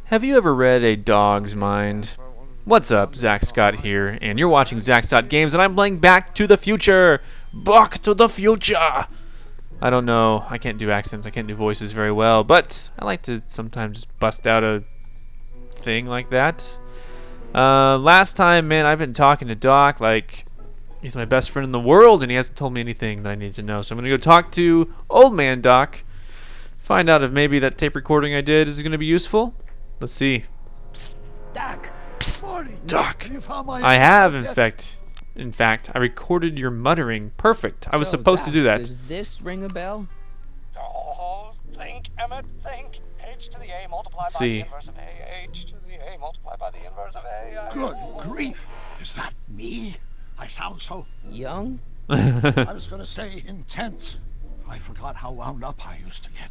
Have you ever read a dog's mind? What's up, ZackScott here, and you're watching ZackScott Games, and I'm playing Back to the Future! Back to the Future! I don't know, I can't do accents, I can't do voices very well, but I like to sometimes just bust out a thing like that. Last time, man, I've been talking to Doc like he's my best friend in the world, and he hasn't told me anything that I need to know, so I'm gonna go talk to Old Man Doc, find out if maybe that tape recording I did is gonna be useful. Let's see. Doc. Marty, Doc, you found my I have, in yet? fact, I recorded your muttering. Perfect. I was So, supposed to Doc, do that. Does this ring a bell? Oh, think, Emmett, think. H to the A multiplied by See. the inverse of A. H to the A multiplied by the inverse of A. Good grief. Is that me? I sound so... Young? I was going to say intense. I forgot how wound up I used to get.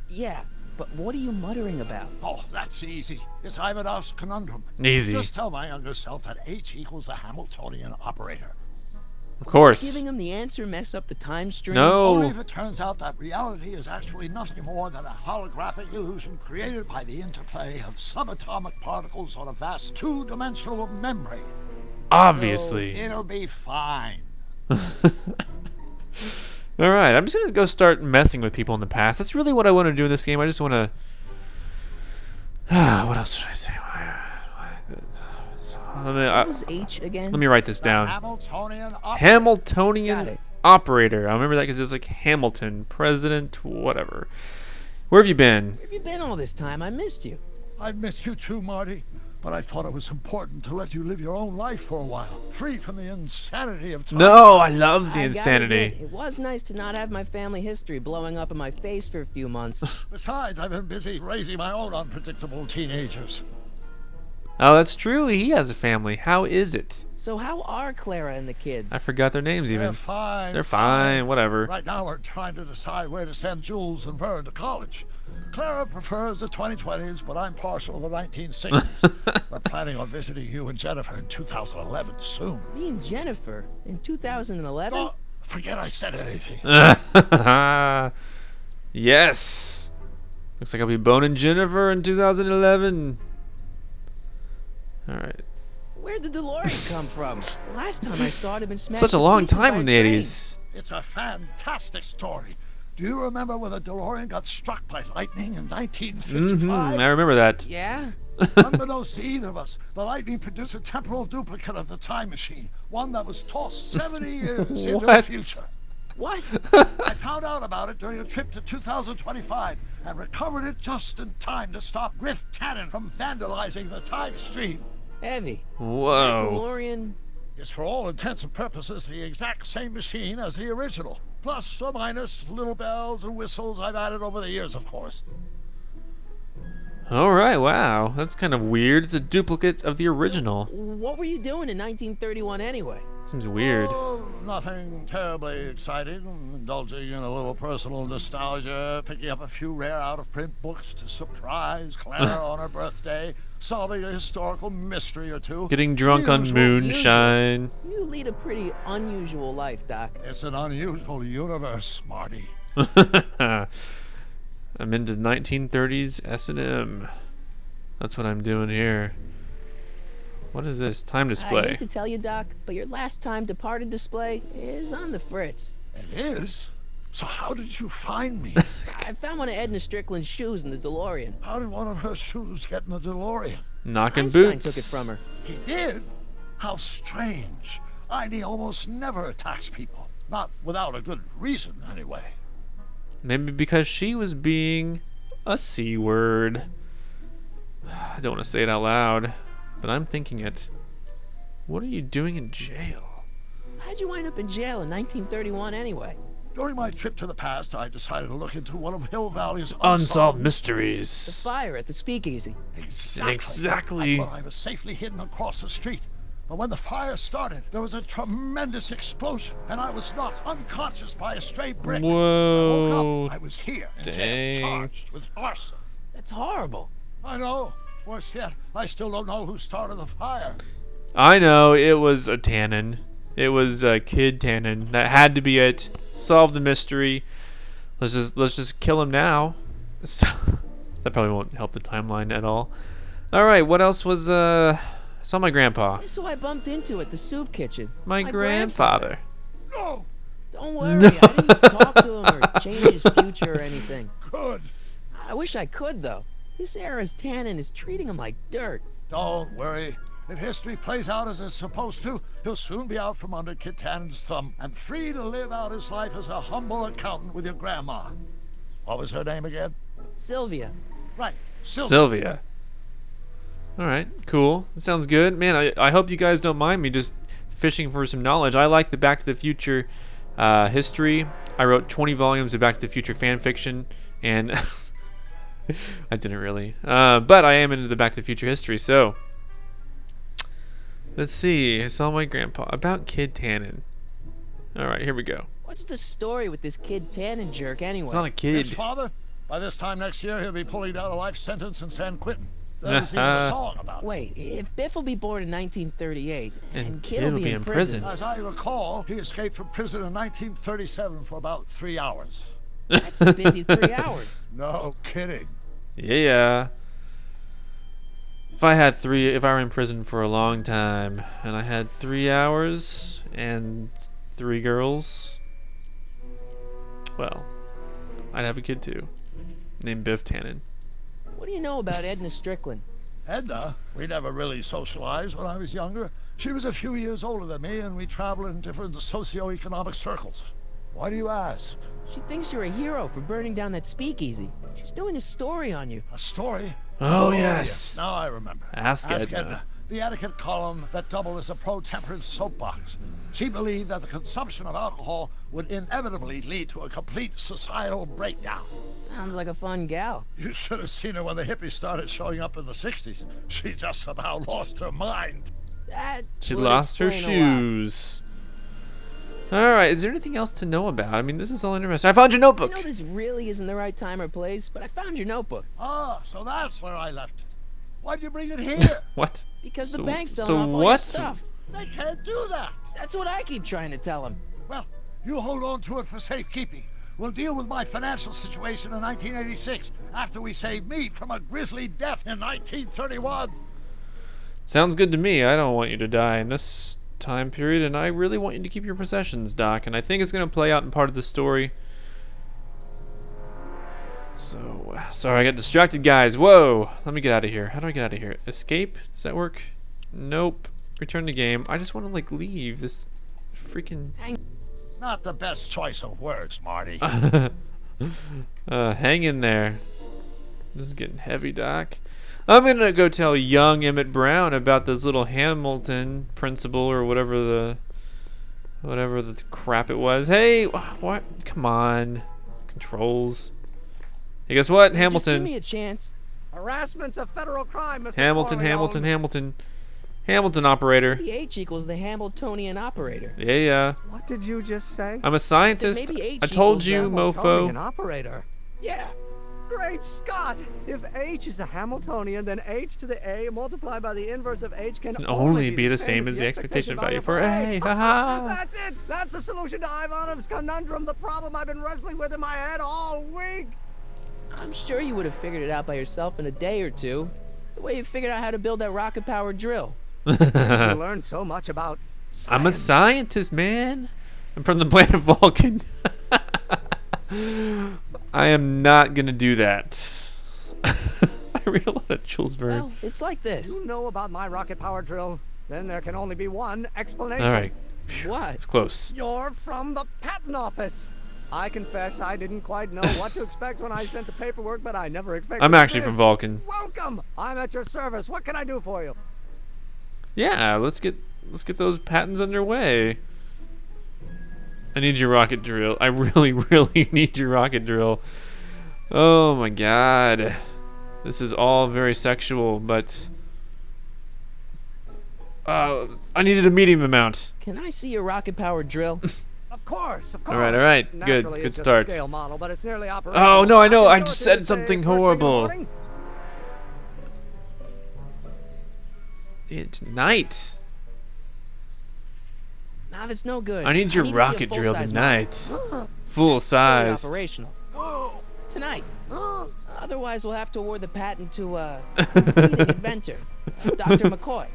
Yeah, but what are you muttering about? Oh, that's easy. It's Ivanov's conundrum. Easy. Just tell my younger self that H equals the Hamiltonian operator. Of course. Giving him the answer mess up the time stream? Only No. if it turns out that reality is actually nothing more than a holographic illusion created by the interplay of subatomic particles on a vast two-dimensional membrane. Obviously. It'll be fine. Alright, I'm just going to go start messing with people in the past. That's really what I want to do in this game. I just want to... what else should I say? What was H again? Let me write this The down. Hamiltonian operator. Got Hamiltonian it. operator. I remember that because it's like Hamilton, president, whatever. Where have you been? Where have you been all this time? I missed you. I've missed you too, Marty. But I thought it was important to let you live your own life for a while, free from the insanity of time. No, I love the I gotta insanity. admit, it was nice to not have my family history blowing up in my face for a few months. Besides, I've been busy raising my own unpredictable teenagers. Oh, that's true. He has a family. How is it? So how are Clara and the kids? I forgot their names even. They're fine. They're fine, whatever. Right now, we're trying to decide where to send Jules and Vern to college. Clara prefers the 2020s, but I'm partial to the 1960s. We're planning on visiting you and Jennifer in 2011 soon. Me and Jennifer in 2011? Oh, forget I said anything. Yes. Looks like I'll be boning Jennifer in 2011. All right. Where'd the DeLorean come from? Last time I saw it had been smashed Such a to long pieces time by in a the train. 80s. It's a fantastic story. Do you remember when the DeLorean got struck by lightning in 1955? I remember that. Yeah? Unbeknownst to either of us, the lightning produced a temporal duplicate of the time machine, one that was tossed 70 years into the What? future. What? I found out about it during a trip to 2025 and recovered it just in time to stop Griff Tannen from vandalizing the time stream. Heavy. Whoa. DeLorean. It's for all intents and purposes the exact same machine as the original. Plus or minus little bells and whistles I've added over the years, of course. All right. Wow. That's kind of weird. It's a duplicate of the original. What were you doing in 1931 anyway? Seems weird. Oh, nothing terribly exciting. Indulging in a little personal nostalgia, picking up a few rare out-of-print books to surprise Clara on her birthday, solving a historical mystery or two. Getting drunk on Usual. moonshine. You lead a pretty unusual life, Doc. It's an unusual universe, Marty. I'm into 1930s S&M. That's what I'm doing here. What is this? Time I display. hate to tell you, Doc, but your last time departed display is on the fritz. It is? So how did you find me? I found one of Edna Strickland's shoes in the DeLorean. How did one of her shoes get in the DeLorean? Knocking Einstein boots. took it from her. He did? How strange. Ivy almost never attacks people. Not without a good reason, anyway. Maybe because she was being a C word. I don't want to say it out loud, but I'm thinking it. What are you doing in jail? How'd you wind up in jail in 1931 anyway? During my trip to the past, I decided to look into one of Hill Valley's Unsolved The mysteries. fire at the speakeasy. Exactly. I thought I was safely hidden across the street. But when the fire started, there was a tremendous explosion, and I was knocked unconscious by a stray brick. When I Whoa. woke up, I was here in jail, Dang. charged with arson. That's horrible. I know. Worse yet, I still don't know who started the fire. I know, it was a Tannen. It was a Kid Tannen. That had to be it. Solve the mystery. Let's just kill him now. So, That probably won't help the timeline at all. All right, what else was saw my grandpa. So I bumped into at the soup kitchen. My grandfather. No! Don't worry, I didn't talk to him or change his future or anything. Good. I wish I could, though. This era's tannin is treating him like dirt. Don't worry. If history plays out as it's supposed to, he'll soon be out from under Kit Tannen's thumb and free to live out his life as a humble accountant with your grandma. What was her name again? Sylvia. Right, Sylvia. Sylvia. All right, cool. That sounds good. Man, I hope you guys don't mind me just fishing for some knowledge. I like the Back to the Future history. I wrote 20 volumes of Back to the Future fan fiction, and I didn't really. But I am into the Back to the Future history, so let's see. I saw my grandpa. About Kid Tannen. All right, here we go. What's the story with this Kid Tannen jerk anyway? It's not a kid. His father? By this time next year, he'll be pulling down a life sentence in San Quentin. There's even a song about it. Wait, if Biff will be born in 1938 And Kid will be in prison. As I recall, he escaped from prison in 1937 for about 3 hours. That's a busy 3 hours. No kidding. Yeah. If I were in prison for a long time and I had 3 hours and 3 girls, well, I'd have a kid too, named Biff Tannen. What do you know about Edna Strickland? Edna, we never really socialized when I was younger. She was a few years older than me, and we traveled in different socioeconomic circles. Why do you ask? She thinks you're a hero for burning down that speakeasy. She's doing a story on you. A story? Oh, yes. Now I remember. Ask Edna. The etiquette column that doubled as a pro-temperance soapbox. She believed that the consumption of alcohol would inevitably lead to a complete societal breakdown. Sounds like a fun gal. You should have seen her when the hippies started showing up in the 60s. She just about lost her mind. That She would lost her explain a lot. shoes. Alright, is there anything else to know about? I mean, this is all interesting. I found your notebook. I know this really isn't the right time or place, but I found your notebook. Ah, so that's where I left it. Why'd you bring it here? What? Because the So- bank's selling so off all your what? stuff. They can't do that. That's what I keep trying to tell him. Well, you hold on to it for safekeeping. We'll deal with my financial situation in 1986 after we saved me from a grisly death in 1931. Sounds good to me. I don't want you to die in this time period, and I really want you to keep your possessions, Doc. And I think it's going to play out in part of the story. So, sorry, I got distracted, guys. Whoa. Let me get out of here. How do I get out of here? Escape? Does that work? Nope. Return to game. I just want to, like, leave this freaking... Not the best choice of words, Marty. Hang in there. This is getting heavy, Doc. I'm going to go tell young Emmett Brown about this little Hamilton principle or whatever the crap it was. Hey, what? Come on. Controls. Hey, guess what? Just give Hamilton. me a chance. Harassment's a federal crime, Mr. Hamilton, Corleone. Hamilton, Hamilton. Hamilton operator. The H equals the Hamiltonian operator. Yeah. What did you just say? I'm a scientist. maybe H I told equals you, Hamiltonian mofo. operator. Yeah. Great Scott! If H is a Hamiltonian, then H to the A multiplied by the inverse of H can Only be the same as the expectation value for A. Haha. That's it! That's the solution to Ivanov's conundrum, the problem I've been wrestling with in my head all week! I'm sure you would have figured it out by yourself in a day or two. The way you figured out how to build that rocket-powered drill. You learned so much about I'm a scientist, man. I'm from the planet Vulcan. I am not gonna do that. I read a lot of Jules Verne. Well, it's like this. You know about my rocket power drill? Then there can only be one explanation. All right, What? it's close. You're from the patent office. I confess I didn't quite know what to expect when I sent the paperwork, but I never expected I'm actually this. from Vulcan. Welcome. I'm at your service. What can I do for you? Yeah, let's get those patents underway. I need your rocket drill. I really, really need your rocket drill. Oh my god. This is all very sexual, but I needed a medium amount. Can I see your rocket-powered drill? Of course, of course. All right. Good, Naturally, good it's just start. a scale model, but it's nearly operational. Oh no, I know. can I show just it to you, said say, something first thing in the horrible. morning. It's night. Nah, that's no good. I need your to see a rocket drill full-size tonight. model. Full Fully size. operational. Tonight. Otherwise, we'll have to award the patent to leading inventor, Dr. McCoy.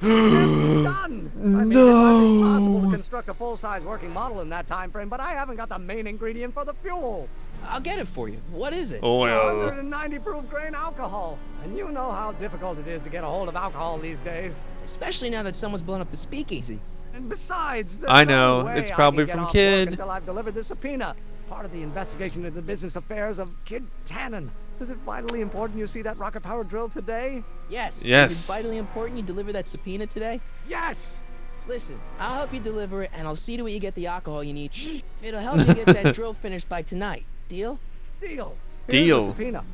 Done! I mean, it might be possible to construct a full-size working model in that time frame, but I haven't got the main ingredient for the fuel. I'll get it for you. What is it? Oil. 190 proof grain alcohol. And you know how difficult it is to get a hold of alcohol these days. Especially now that someone's blown up the speakeasy. And besides, there's I no know, way it's I probably can get from off Kid. work until I've delivered the subpoena. Part of the investigation into the business affairs of Kid Tannen. Is it vitally important you see that rocket power drill today? Yes. Yes. Is it vitally important you deliver that subpoena today? Yes! Listen, I'll help you deliver it, and I'll see to it you get the alcohol you need. It'll help you get that drill finished by tonight. Deal? Deal. Here's Deal. the subpoena.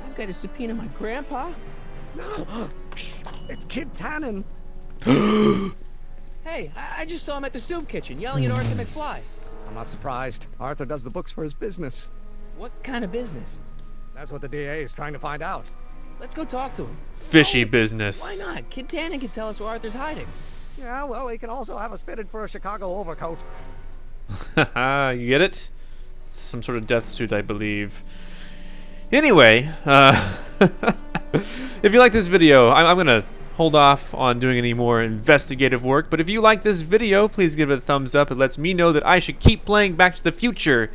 I've got to subpoena my grandpa. It's Kid Tannen. Hey, I just saw him at the soup kitchen yelling at Arthur McFly. I'm not surprised. Arthur does the books for his business. What kind of business? That's what the DA is trying to find out. Let's go talk to him. Fishy Why business. not? Kid Tannen can tell us where Arthur's hiding. Yeah, well, he can also have us fitted for a Chicago overcoat. Haha, you get it? It's some sort of death suit, I believe. Anyway, if you like this video, I'm gonna hold off on doing any more investigative work, but if you like this video, please give it a thumbs up. It lets me know that I should keep playing Back to the Future,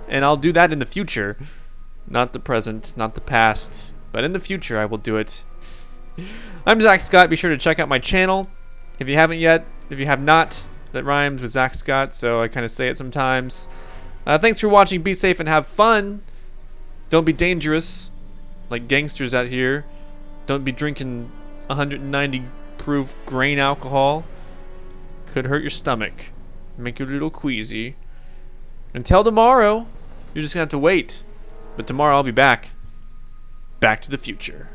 and I'll do that in the future. Not the present, not the past, but in the future I will do it. I'm Zack Scott. Be sure to check out my channel if you haven't yet. If you have not, that rhymes with Zack Scott, so I kind of say it sometimes. Thanks for watching. Be safe and have fun. Don't be dangerous like gangsters out here. Don't be drinking 190 proof grain alcohol. Could hurt your stomach, make you a little queasy. Until tomorrow, you're just gonna have to wait. But tomorrow I'll be back. Back to the Future.